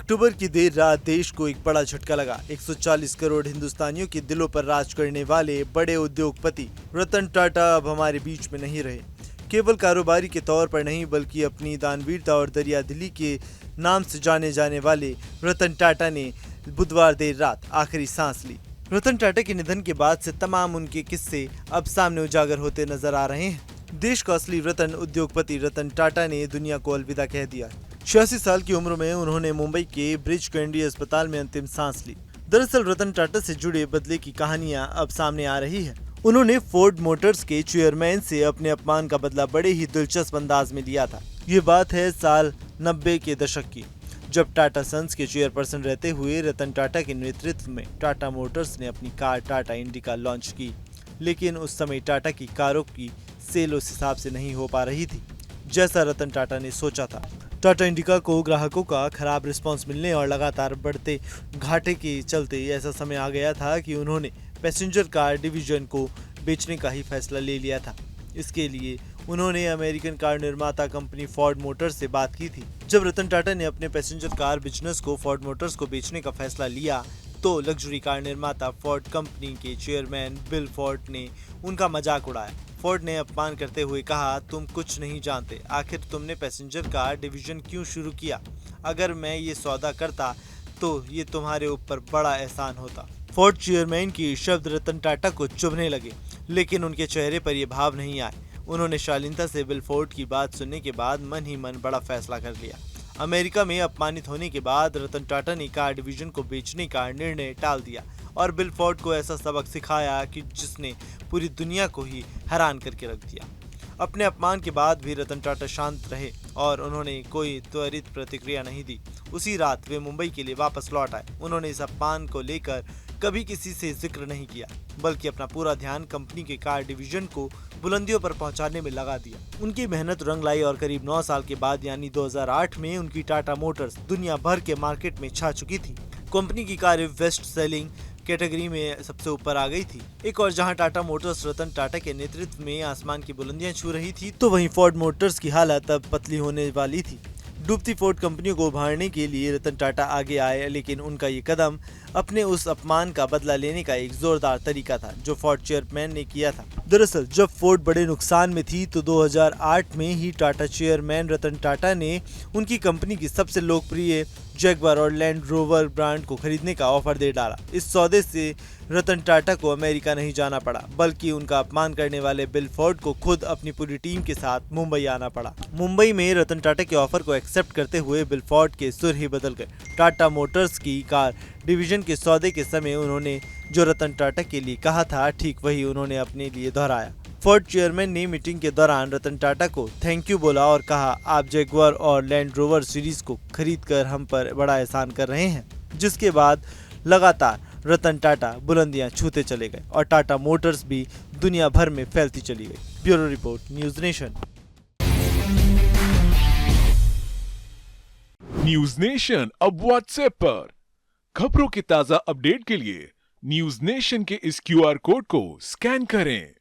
अक्टूबर की देर रात देश को एक बड़ा झटका लगा। 140 करोड़ हिंदुस्तानियों के दिलों पर राज करने वाले बड़े उद्योगपति रतन टाटा अब हमारे बीच में नहीं रहे। केवल कारोबारी के तौर पर नहीं बल्कि अपनी दानवीरता और दरियादिली के नाम से जाने जाने वाले रतन टाटा ने बुधवार देर रात आखिरी सांस ली। रतन टाटा के निधन के बाद से तमाम उनके किस्से अब सामने उजागर होते नजर आ रहे हैं। देश का असली रतन उद्योगपति रतन टाटा ने दुनिया को अलविदा कह दिया। 86 साल की उम्र में उन्होंने मुंबई के ब्रिज कैंडी अस्पताल में अंतिम सांस ली। दरअसल रतन टाटा से जुड़े बदले की कहानियां अब सामने आ रही है। उन्होंने फोर्ड मोटर्स के चेयरमैन से अपने अपमान का बदला बड़े ही दिलचस्प अंदाज में लिया था। ये बात है साल 90 के दशक की, जब टाटा सन्स के चेयरपर्सन रहते हुए रतन टाटा के नेतृत्व में टाटा मोटर्स ने अपनी कार टाटा इंडिका लॉन्च की। लेकिन उस समय टाटा की कारों की सेल उस हिसाब से नहीं हो पा रही थी जैसा रतन टाटा ने सोचा था। टाटा इंडिका को ग्राहकों का खराब रिस्पांस मिलने और लगातार बढ़ते घाटे के चलते ऐसा समय आ गया था कि उन्होंने पैसेंजर कार डिवीजन को बेचने का ही फैसला ले लिया था। इसके लिए उन्होंने अमेरिकन कार निर्माता कंपनी फोर्ड मोटर्स से बात की थी। जब रतन टाटा ने अपने पैसेंजर कार बिजनेस को फोर्ड मोटर्स को बेचने का फैसला लिया तो लग्जरी कार निर्माता फोर्ड कंपनी के चेयरमैन बिल फोर्ड ने उनका मजाक उड़ाया। फोर्ड ने अपमान करते हुए कहा, तुम कुछ नहीं जानते, आखिर तुमने पैसेंजर कार डिवीजन क्यों शुरू किया? अगर मैं ये सौदा करता तो ये तुम्हारे ऊपर बड़ा एहसान होता। फोर्ड चेयरमैन की शब्द रतन टाटा को चुभने लगे, लेकिन उनके चेहरे पर ये भाव नहीं आए। उन्होंने शालीनता से बिल फोर्ड की बात सुनने के बाद मन ही मन बड़ा फैसला कर लिया। अमेरिका में अपमानित होने के बाद रतन टाटा ने कार डिवीजन को बेचने का निर्णय टाल दिया और बिल फोर्ड को ऐसा सबक सिखाया कि जिसने पूरी दुनिया को ही हैरान करके रख दिया। अपने अपमान के बाद भी रतन टाटा शांत रहे और उन्होंने कोई त्वरित प्रतिक्रिया नहीं दी। उसी रात वे मुंबई के लिए वापस लौट आए। उन्होंने इस अपमान को लेकर कभी किसी से जिक्र नहीं किया, बल्कि अपना पूरा ध्यान कंपनी के कार डिवीजन को बुलंदियों पर पहुंचाने में लगा दिया। उनकी मेहनत रंग लाई और करीब 9 साल के बाद यानी 2008 में उनकी टाटा मोटर्स दुनिया भर के मार्केट में छा चुकी थी। कंपनी की कारें बेस्ट सेलिंग कैटेगरी में सबसे ऊपर आ गई थी। एक और जहां टाटा मोटर्स रतन टाटा के नेतृत्व में आसमान की बुलंदियां छू रही थी, तो वहीं फोर्ड मोटर्स की हालत अब पतली होने वाली थी। डूबती फोर्ड कंपनी को उभारने के लिए रतन टाटा आगे आए, लेकिन उनका ये कदम अपने उस अपमान का बदला लेने का एक जोरदार तरीका था जो फोर्ड चेयरमैन ने किया था। दरअसल जब फोर्ड बड़े नुकसान में थी तो 2008 में ही टाटा चेयरमैन रतन टाटा ने उनकी कंपनी की सबसे लोकप्रिय जैगवार और लैंड रोवर ब्रांड को खरीदने का ऑफर दे डाला। इस सौदे से रतन टाटा को अमेरिका नहीं जाना पड़ा, बल्कि उनका अपमान करने वाले बिल फोर्ड को खुद अपनी पूरी टीम के साथ मुंबई आना पड़ा। मुंबई में रतन टाटा के ऑफर को एक्सेप्ट करते हुए बिल फोर्ड के सुर ही बदल गए। टाटा मोटर्स की कार डिवीजन के सौदे के समय उन्होंने जो रतन टाटा के लिए कहा था, ठीक वही उन्होंने अपने लिए दोहराया। फोर्ड चेयरमैन ने मीटिंग के दौरान रतन टाटा को थैंक यू बोला और कहा, आप जैगवार और लैंड रोवर सीरीज को खरीदकर हम पर बड़ा एहसान कर रहे हैं। जिसके बाद लगातार रतन टाटा बुलंदियां छूते चले गए और टाटा मोटर्स भी दुनिया भर में फैलती चली गई। Bureau report, news nation. News nation अब व्हाट्सएप पर खबरों की ताजा अपडेट के लिए न्यूज नेशन के इस QR कोड को स्कैन करें